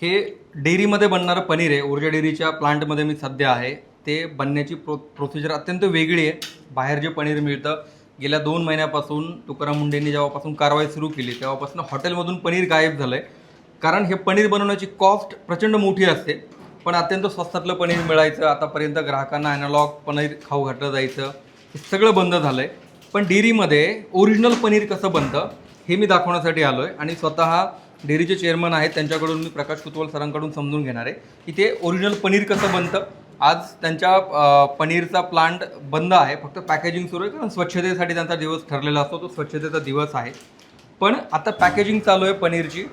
हे डेअरीमध्ये बनणारं पनीर आहे. ऊर्जा डेअरीच्या प्लांटमध्ये मी सध्या आहे. ते बनण्याची प्रोसिजर अत्यंत वेगळी आहे. बाहेर जे पनीर मिळतं, गेल्या 2 महिन्यापासून तुकाराम मुंडेंनी जेव्हापासून कारवाई सुरू केली तेव्हापासून हॉटेलमधून पनीर गायब झालं आहे. कारण हे पनीर बनवण्याची कॉस्ट प्रचंड मोठी असते, पण अत्यंत स्वस्तातलं पनीर मिळायचं. आतापर्यंत ग्राहकांना ॲनालॉग पनीर खाऊ घातलं जायचं, हे सगळं बंद झालं आहे. पण डेअरीमध्ये ओरिजिनल पनीर कसं बनतं हे मी दाखवण्यासाठी आलो आहे आणि स्वतः डेअरीचे चेअरमन आहेत त्यांच्याकडून मी प्रकाश कुतवल सरांकडून समजून घेणार आहे की ते ओरिजिनल पनीर कसं बनतं. आज त्यांच्या पनीरचा प्लांट बंद आहे, फक्त पॅकेजिंग सुरू आहे, कारण स्वच्छतेसाठी त्यांचा दिवस ठरलेला असतो, तो स्वच्छतेचा दिवस आहे. पण आता पॅकेजिंग चालू आहे पनीरची,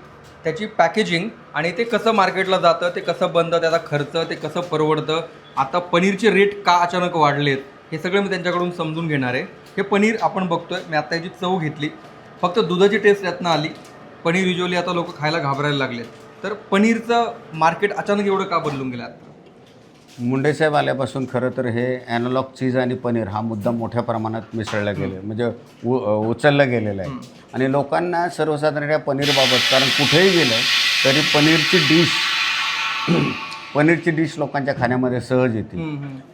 त्याची पॅकेजिंग आणि ते कसं मार्केटला जातं, ते कसं बनतं, त्याचा खर्च, ते कसं परवडतं, आता पनीरचे रेट का अचानक वाढलेत, हे सगळं मी त्यांच्याकडून समजून घेणार आहे. हे पनीर आपण बघतोय, मी आता याची चव घेतली, फक्त दुधाची टेस्ट यातनं आली. पनीर युजली आता लोक खायला घाबरायला लागलेत. तर पनीरचं मार्केट अचानक एवढं का बदलून गेलं आता? मुंडेसाहेब आल्यापासून खरं तर हे ॲनालॉग चीज आणि पनीर हा मुद्दा मोठ्या प्रमाणात मिसळला गेले, म्हणजे उचलला गेलेला आहे. आणि लोकांना सर्वसाधारण या पनीरबाबत, कारण कुठेही गेलं तरी पनीरची डिश लोकांच्या खाण्यामध्ये सहज येते.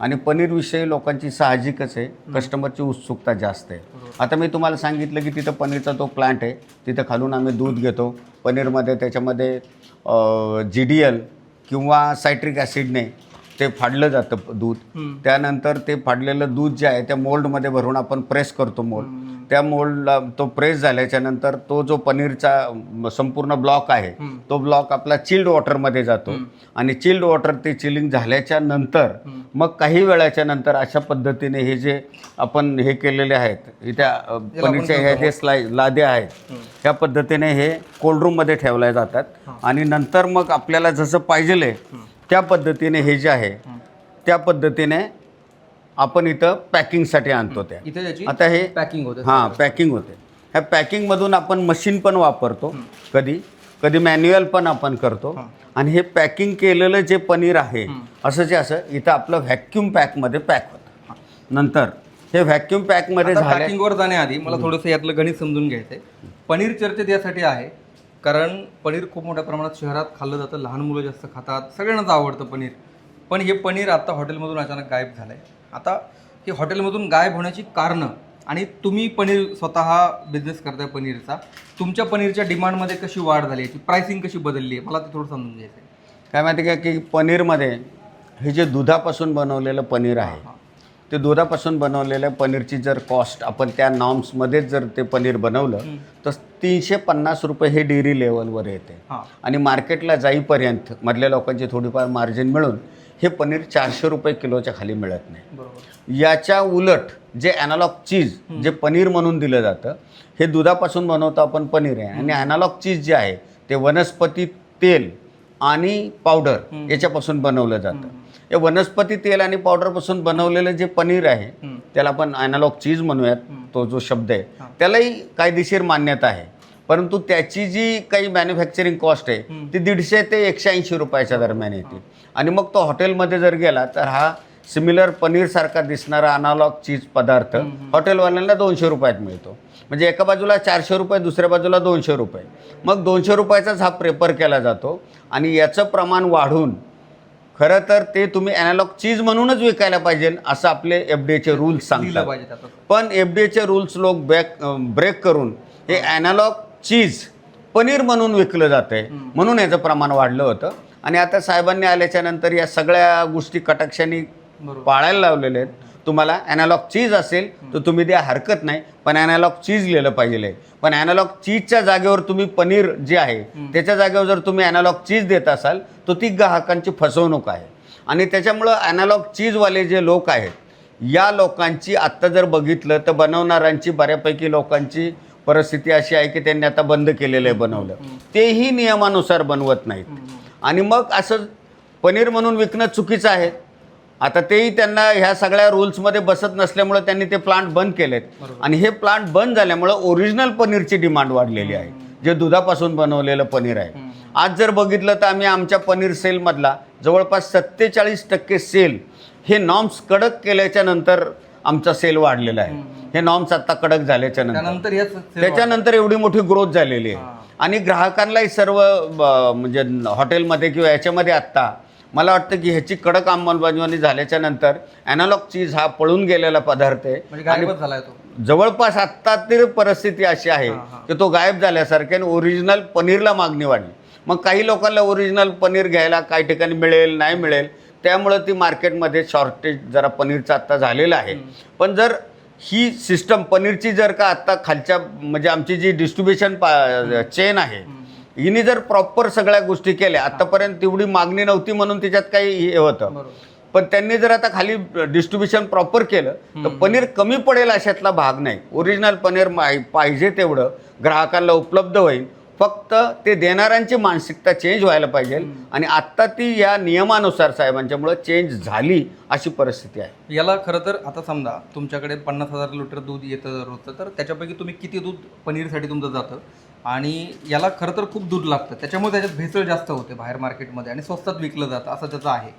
आणि पनीरविषयी लोकांची साहजिकच आहे, कस्टमरची उत्सुकता जास्त आहे. आता मी तुम्हाला सांगितलं की तिथं पनीरचा तो प्लांट आहे, तिथं खालून आम्ही दूध घेतो. पनीरमध्ये त्याच्यामध्ये GDL किंवा सायट्रिक ॲसिडने ते फाडलं जातं दूध. त्यानंतर ते फाडलेलं दूध जे आहे त्या मोल्डमध्ये भरून आपण प्रेस करतो मोल्ड. त्या मोल्डला तो प्रेस झाल्याच्या नंतर तो जो पनीरचा संपूर्ण ब्लॉक आहे तो ब्लॉक आपला चिल्ड वॉटरमध्ये जातो. आणि चिल्ड वॉटर ते चिलिंग झाल्याच्या नंतर मग काही वेळाच्या नंतर अशा पद्धतीने हे जे आपण हे केलेले आहेत त्या पनीरच्या ह्या जे लाद्या आहेत ह्या पद्धतीने हे कोल्ड रूममध्ये ठेवल्या जातात. आणि नंतर मग आपल्याला जसं पाहिजे त्या पद्धतीने हे जे आहे त्या पद्धतीने आपण इथं पॅकिंगसाठी आणतो. त्या आता हे पॅकिंग होतं. हां, पॅकिंग होते. ह्या पॅकिंगमधून आपण मशीन पण वापरतो, कधी मॅन्युअल पण आपण करतो. आणि हे पॅकिंग केलेलं जे पनीर आहे असं इथं आपलं व्हॅक्यूम पॅकमध्ये पॅक होतं. नंतर हे व्हॅक्यूम पॅकमध्ये पॅकिंगवर जाण्याआधी मला थोडंसं यातलं गणित समजून घ्यायचं आहे. पनीर चर्चेत यासाठी आहे कारण पनीर खूप मोठ्या प्रमाणात शहरात खाल्लं जातं, लहान मुलं जास्त खातात, सगळ्यांनाच आवडतं पनीर. पण हे पनीर आता हॉटेलमधून अचानक गायब झालं आहे. आता हे हॉटेलमधून गायब होण्याची कारणं आणि तुम्ही पनीर स्वतः बिझनेस करताय पनीरचा, तुमच्या पनीरच्या डिमांडमध्ये कशी वाढ झाली, याची प्राइसिंग कशी बदलली आहे, मला ते थोडं समजून घ्यायचं आहे. काय माहिती का की पनीरमध्ये हे जे दुधापासून बनवलेलं पनीर आहे ते दुधापासून बनवलेल्या पनीरची जर कॉस्ट आपण त्या नॉर्म्समध्येच जर ते पनीर बनवलं तर 350 रुपये हे डेअरी लेवलवर येते. आणि मार्केटला जाईपर्यंत मधल्या लोकांची थोडीफार मार्जिन मिळून हे पनीर 400 रुपये किलोच्या खाली मिळत नाही. याच्या उलट जे ॲनालॉग चीज जे पनीर म्हणून दिलं जातं हे दुधापासून बनवतो आपण पनीर आहे. आणि ॲनालॉग चीज जे आहे ते वनस्पती तेल आणि पावडर याच्यापासून बनवलं जातं. या वनस्पती तेल आणि पावडरपासून बनवलेलं जे पनीर आहे त्याला आपण ॲनालॉग चीज म्हणूयात, तो जो शब्द आहे त्यालाही कायदेशीर मान्यता आहे. परंतु त्याची जी काही मॅन्युफॅक्चरिंग कॉस्ट आहे ती 150 ते 180 रुपयाच्या दरम्यान येते. आणि मग तो हॉटेलमध्ये जर गेला तर हा सिमिलर पनीरसारखा दिसणारा अनालॉग चीज पदार्थ हॉटेलवाल्यांना 200 रुपयात मिळतो. म्हणजे एका बाजूला 400 रुपये, दुसऱ्या बाजूला 200 रुपये. मग 200 रुपयाचाच हा प्रेफर केला जातो. आणि याचं प्रमाण वाढून खरं तर ते तुम्ही ॲनालॉग चीज म्हणूनच विकायला पाहिजे असं आपले FDAचे रूल्स सांगतात. पण FDAचे रूल्स लोक ब्रेक करून हे ॲनालॉग चीज पनीर म्हणून विकलं जातं, म्हणून याचं प्रमाण वाढलं होतं. आणि आता साहेबांनी आल्याच्या नंतर या सगळ्या गोष्टी कटाक्षाने पाळायला लावलेल्या आहेत. तुम्हाला ॲनालॉग चीज असेल तर तुम्ही द्या, हरकत नाही, पण ॲनालॉग चीज लिहिलं पाहिजे. पण ॲनालॉग चीजच्या जागेवर तुम्ही पनीर जे आहे त्याच्या जागेवर जर तुम्ही ॲनालॉग चीज देत असाल तर ती ग्राहकांची फसवणूक आहे. आणि त्याच्यामुळं ॲनालॉग चीजवाले जे लोक आहेत या लोकांची आत्ता जर बघितलं तर बनवणाऱ्यांची बऱ्यापैकी लोकांची परिस्थिती अशी आहे की त्यांनी आता बंद केलेलं आहे बनवलं, तेही नियमानुसार बनवत नाहीत. आणि मग असं पनीर म्हणून विकणं चुकीचं आहे. आता तेही त्यांना ह्या सगळ्या रूल्समध्ये बसत नसल्यामुळं त्यांनी ते प्लांट बंद केलेत. आणि हे प्लांट बंद झाल्यामुळं ओरिजिनल पनीरची डिमांड वाढलेली आहे, जे दुधापासून बनवलेलं पनीर आहे. आज जर बघितलं तर आम्ही आमच्या पनीर सेलमधला जवळपास 47% सेल हे नॉर्म्स कडक केल्याच्या नंतर आमचा सेल वाढलेला आहे. हे नॉर्म्स आता कडक झाल्याच्या नंतर त्याच्यानंतर एवढी मोठी ग्रोथ झालेली आहे. आणि ग्राहकांनाही सर्व म्हणजे हॉटेलमध्ये किंवा याच्यामध्ये आत्ता मला वाटतं की ह्याची कडक अंमलबजावणी झाल्याच्या नंतर ॲनालॉग चीज हा पळून गेलेला पदार्थ आहे म्हणजे गायबच झालाय तो. जवळपास आत्ता तरी परिस्थिती अशी आहे की तो गायब झाल्यासारखे आणि ओरिजिनल पनीरला मागणी वाढली. मग काही लोकांना ओरिजिनल पनीर घ्यायला काही ठिकाणी मिळेल नाही मिळेल, त्यामुळं ती मार्केटमध्ये शॉर्टेज जरा पनीरचं आत्ता झालेलं आहे. पण जर ही सिस्टम पनीरची जर का आत्ता खालच्या म्हणजे आमची जी डिस्ट्रीब्युशन चेन आहे हिने जर प्रॉपर सगळ्या गोष्टी केल्या, आत्तापर्यंत तेवढी मागणी नव्हती म्हणून त्याच्यात काही हे होतं, पण त्यांनी जर आता खाली डिस्ट्रीब्युशन प्रॉपर केलं तर पनीर कमी पडेल अशातला भाग नाही. ओरिजिनल पनीर पाहिजे तेवढं ग्राहकांना उपलब्ध होईल. फक्त ते देणाऱ्यांची मानसिकता चेंज व्हायला पाहिजे आणि आत्ता ती या नियमानुसार साहेबांच्यामुळं चेंज झाली अशी परिस्थिती आहे. याला खरं तर आता समजा तुमच्याकडे 50,000 लिटर दूध येतं रोजचं, तर त्याच्यापैकी तुम्ही किती दूध पनीरसाठी तुमचं जातं आणि याला खरं तर खूप दूध लागतं, त्याच्यामुळे त्याच्यात भेसळ जास्त होते बाहेर मार्केटमध्ये आणि स्वस्तात विकलं जातं असं त्याचं आहे.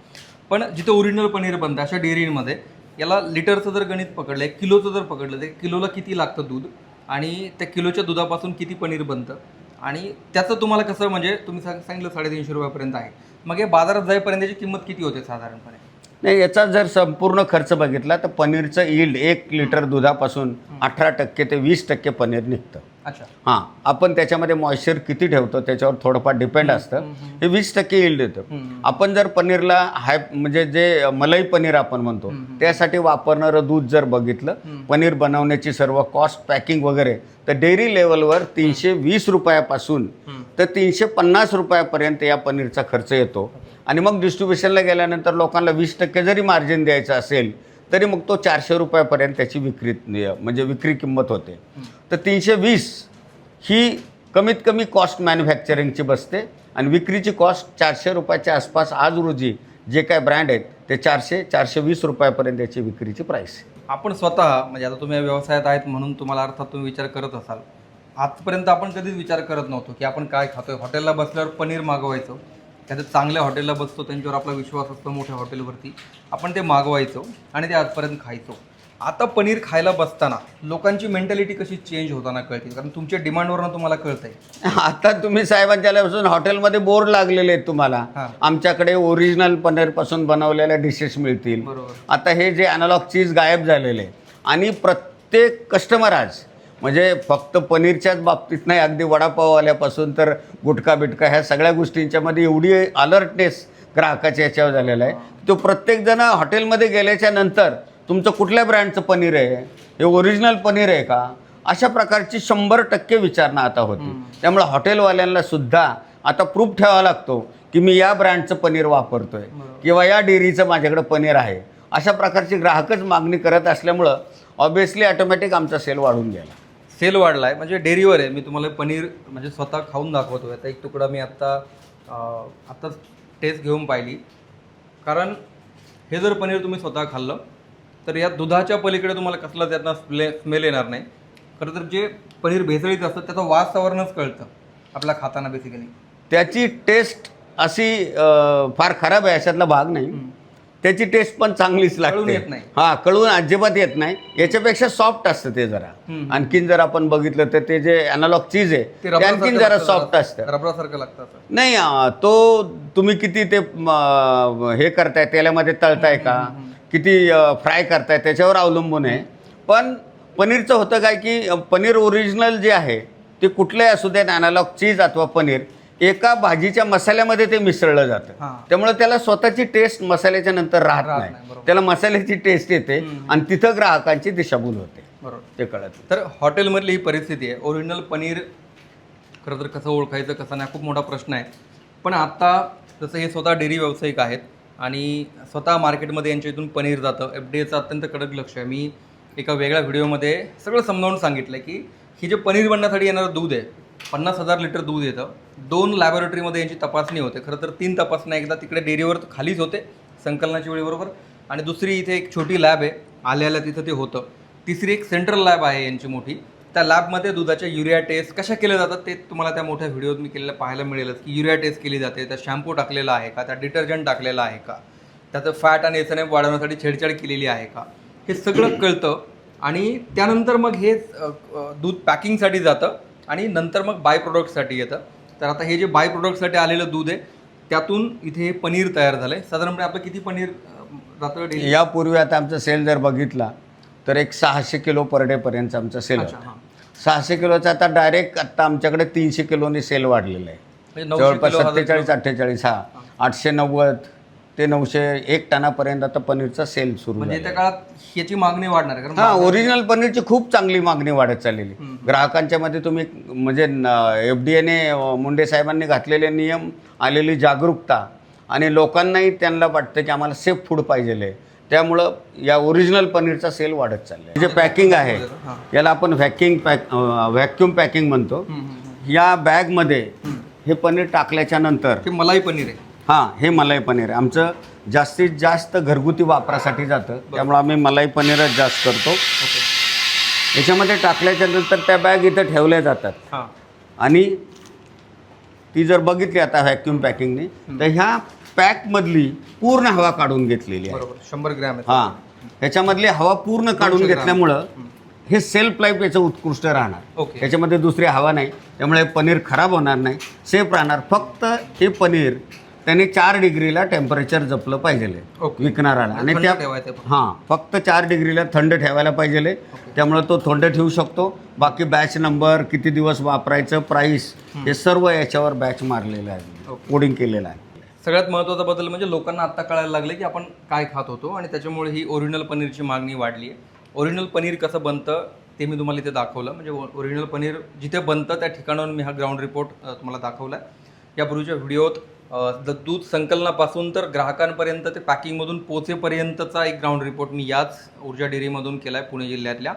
पण जिथे ओरिजिनल पनीर बनतं अशा डेअरीमध्ये याला लिटरचं जर गणित पकडलं, किलोचं जर पकडलं तर किलोला किती लागतं दूध आणि त्या किलोच्या दुधापासून किती पनीर बनतं आणि त्याचं तुम्हाला कसं म्हणजे तुम्ही सांगितलं 350 रुपयापर्यंत आहे, मग या बाजारात जाईपर्यंत याची किंमत किती होते साधारणपणे? नाही, याचा जर संपूर्ण खर्च बघितला तर पनीरचं यील्ड 1 लिटर दुधापासून 18% ते 20% पनीर निघतं. अच्छा. हां, आपण त्याच्यामध्ये मॉइश्चर किती ठेवतो त्याच्यावर थोडंफार डिपेंड असतं. हे 20% यील्ड देतं. आपण जर पनीरला म्हणजे जे मलाई पनीर आपण म्हणतो त्यासाठी वापरणारं दूध जर बघितलं, पनीर बनवण्याची सर्व कॉस्ट पॅकिंग वगैरे, तर डेअरी लेवलवर 320 रुपयापासून तर 350 रुपयापर्यंत या पनीरचा खर्च येतो. आणि मग डिस्ट्रीब्युशनला गेल्यानंतर लोकांना 20% जरी मार्जिन द्यायचं असेल तरी मग तो 400 रुपयापर्यंत त्याची विक्री किंमत होते. तर 320 ही कमीत कमी कॉस्ट मॅन्युफॅक्चरिंगची बसते आणि विक्रीची कॉस्ट 400 रुपयाच्या आसपास आज रोजी जे काय ब्रँड आहेत ते 400-420 रुपयापर्यंत याची विक्रीची प्राईस आहे. आपण स्वतः म्हणजे आता तुम्ही या व्यवसायात आहेत म्हणून तुम्हाला अर्थात तुम्ही विचार करत असाल, आजपर्यंत आपण कधीच विचार करत नव्हतो की आपण काय खातोय. हॉटेलला बसल्यावर पनीर मागवायचो, त्याच्यात चांगल्या हॉटेलला बसतो त्यांच्यावर आपला विश्वास असतो मोठ्या हॉटेलवरती, आपण ते मागवायचो आणि ते आजपर्यंत खायचो. आता पनीर खायला बसताना लोकांची मेंटॅलिटी कशी चेंज होताना कळते, कारण तुमच्या डिमांडवरनं तुम्हाला कळतंय. आता तुम्ही साहेबांच्यापासून हॉटेलमध्ये बोर्ड लागलेले आहेत तुम्हाला, आमच्याकडे ओरिजिनल पनीरपासून बनवलेल्या डिशेस मिळतील. आता हे जे अॅनालॉग चीज गायब झालेले आणि प्रत्येक कस्टमर आज म्हणजे फक्त पनीरच्याच बाबतीत नाही, अगदी वडापाववाल्यापासून तर गुटखा बिटका ह्या सगळ्या गोष्टींच्यामध्ये एवढी अलर्टनेस ग्राहकाच्या याच्यावर झालेला आहे. तो प्रत्येकजण हॉटेलमध्ये गेल्याच्या नंतर तुमचं कुठल्या ब्रँडचं पनीर आहे, हे ओरिजिनल पनीर आहे का, अशा प्रकारची 100% विचारणा आता होती. त्यामुळे हॉटेलवाल्यांना सुद्धा आता प्रूफ ठेवावा लागतो की मी या ब्रँडचं पनीर वापरतोय किंवा या डेअरीचं माझ्याकडे पनीर आहे. अशा प्रकारची ग्राहकच मागणी करत असल्यामुळं ऑब्व्हियसली ऑटोमॅटिक आमचा सेल वाढून गेला. सेल वाढला आहे म्हणजे डेअरीवर आहे. मी तुम्हाला पनीर म्हणजे स्वतः खाऊन दाखवतो. आता एक तुकडा मी आत्ताच टेस्ट घेऊन पाहिली, कारण हे जर पनीर तुम्ही स्वतः खाल्लं तर या दुधाच्या पलीकडे तुम्हाला कसला त्यातनं स्मेल येणार नाही. खरं तर जे पनीर भेसळीत असतं त्याचा वासावरूनच कळतं आपला खाताना बेसिकली. त्याची टेस्ट अशी फार खराब आहे अशातला भाग नाही, त्याची टेस्ट पण चांगलीच लागते. हां, कळून अजिबात येत नाही. याच्यापेक्षा सॉफ्ट असतं ते जरा. आणखीन जर आपण बघितलं तर ते जे अॅनालॉग चीज आहे ते आणखीन जरा सॉफ्ट असतं, रबरासारखं लागतं. नाही तो तुम्ही किती ते हे करताय, तेलामध्ये तळताय का, किती फ्राय करताय त्याच्यावर अवलंबून आहे. पण पनीरचं होतं काय की पनीर ओरिजिनल जे आहे ते कुठलंही असू द्या, अॅनालॉग चीज अथवा पनीर एका भाजीच्या मसाल्यामध्ये ते मिसळलं जातं. त्यामुळे त्याला स्वतःची टेस्ट मसाल्याच्या नंतर राहत नाही, त्याला मसाल्याची टेस्ट येते आणि तिथं ग्राहकांची दिशाभूल होते. बरोबर, ते कळत. तर हॉटेलमधली ही परिस्थिती आहे. ओरिजिनल पनीर खरं तर कसं ओळखायचं कसं नाही खूप मोठा प्रश्न आहे. पण आता जसं हे स्वतः डेअरी व्यावसायिक आहेत आणि स्वतः मार्केटमध्ये यांच्या इथून पनीर जातं, FDAचं अत्यंत कडक लक्ष आहे. मी एका वेगळ्या व्हिडिओमध्ये सगळं समजावून सांगितलं की हे जे पनीर बनण्यासाठी येणारं दूध आहे 50,000 लिटर दूध येतं. 2 लॅबोरेटरीमध्ये यांची तपासणी होते. खरं तर 3 तपासण्या, एकदा तिकडे डेअरीवर खालीच होते संकलनाच्या वेळेबरोबर, आणि दुसरी इथे एक छोटी लॅब आहे आल्याला तिथं ते होतं. तिसरी एक सेंट्रल लॅब आहे यांची मोठी. त्या लॅबमध्ये दुधाच्या युरिया टेस्ट कशा केल्या जातात ते तुम्हाला त्या मोठ्या व्हिडिओत मी केलेलं पाहायला मिळेलच की युरिया टेस्ट केली जाते, त्या शॅम्पू टाकलेला आहे का, त्या डिटर्जंट टाकलेला आहे का, त्याचं फॅट आणि SNF वाढवण्यासाठी छेडछाड केलेली आहे का, हे सगळं कळतं. आणि त्यानंतर मग हे दूध पॅकिंगसाठी जातं आणि नंतर मग बाय प्रोडक्टसाठी येतं. तर आता हे जे बाय प्रोडक्टसाठी आलेलं दूध आहे त्यातून इथे हे पनीर तयार झालं आहे. साधारणपणे आपलं किती पनीर जातं daily? यापूर्वी आता आमचा सेल जर बघितला तर एक 600 किलो पर डेपर्यंत आमचा सेल अच्छा, होता. हां. 600 किलोचा आता डायरेक्ट आता आमच्याकडे 300 किलोनी सेल वाढलेला आहे. म्हणजे 900 जवळपास किलो, 47-48 हा 890 ते 900 1 टनापर्यंत आता पनीरचा सेल सुरू म्हणजे झाला. त्या काळात ह्याची मागणी वाढणार आहे कारण हा ओरिजिनल पनीरची खूप चांगली मागणी वाढत चाललेली. ग्राहकांच्या मध्ये तुम्ही म्हणजे FDAने मुंडे साहेबांनी घातलेले नियम, आलेली जागरूकता आणि लोकांनाही त्यांना वाटतं की आम्हाला सेफ फूड पाहिजे आहे, त्यामुळं या ओरिजिनल पनीरचा सेल वाढत चालला आहे. जे पॅकिंग आहे याला आपण व्हॅक्यूम पॅकिंग म्हणतो. या बॅगमध्ये हे पनीर टाकल्याच्या नंतर ते मलाई पनीर आहे. हां हे मलाई पनीर आहे आमचं जास्तीत जास्त घरगुती वापरासाठी जातं, त्यामुळं आम्ही मलाई पनीरच जास्त करतो. ओके. याच्यामध्ये टाकल्याच्या नंतर त्या बॅग इथं ठेवल्या जातात हां. आणि ती जर बघितली आता व्हॅक्यूम पॅकिंगने तर ह्या पॅकमधली पूर्ण हवा काढून घेतलेली आहे. बरोबर 100 ग्रॅम आहे. हां ह्याच्यामधली हवा पूर्ण काढून 200 ग्रॅम. घेतल्यामुळं हे सेल्फ लाईफ याचं उत्कृष्ट राहणार. ओके. याच्यामध्ये दुसरी हवा नाही, त्यामुळे पनीर खराब होणार नाही, सेफ राहणार. फक्त हे पनीर त्याने 4 डिग्रीला टेम्परेचर जपलं पाहिजे ओके. विकणाऱ्याला आणि थंड त्या ठेवायचं फक्त. हां फक्त 4 डिग्रीला थंड ठेवायला पाहिजे, त्यामुळे तो थंड ठेवू शकतो. बाकी बॅच नंबर, किती दिवस वापरायचं, प्राईस हे सर्व याच्यावर बॅच मारलेलं आहे, ओके. कोडिंग केलेलं आहे. सगळ्यात महत्त्वाचा बदल म्हणजे लोकांना आत्ता कळायला लागलं की आपण काय खात होतो आणि त्याच्यामुळे ही ओरिजिनल पनीरची मागणी वाढली आहे. ओरिजिनल पनीर कसं बनतं ते मी तुम्हाला इथे दाखवलं. म्हणजे ओरिजिनल पनीर जिथे बनतं त्या ठिकाणाहून मी हा ग्राउंड रिपोर्ट तुम्हाला दाखवला आहे. यापूर्वीच्या व्हिडिओत दूध संकलनापासून तर ग्राहकांपर्यंत ते पॅकिंगमधून पोचेपर्यंतचा एक ग्राउंड रिपोर्ट मी याच ऊर्जा डेअरीमधून केला आहे. पुणे जिल्ह्यातल्या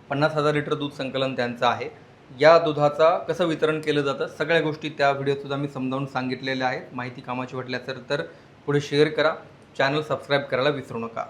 50,000 लिटर दूध संकलन त्यांचं आहे. या दुधाचा कसं वितरण केलं जातं सगळ्या गोष्टी त्या व्हिडिओत सुद्धा मी समजावून सांगितलेल्या आहेत. माहिती कामाची वाटली असेल तर पुढे शेअर करा, चॅनल सबस्क्राईब करायला विसरू नका.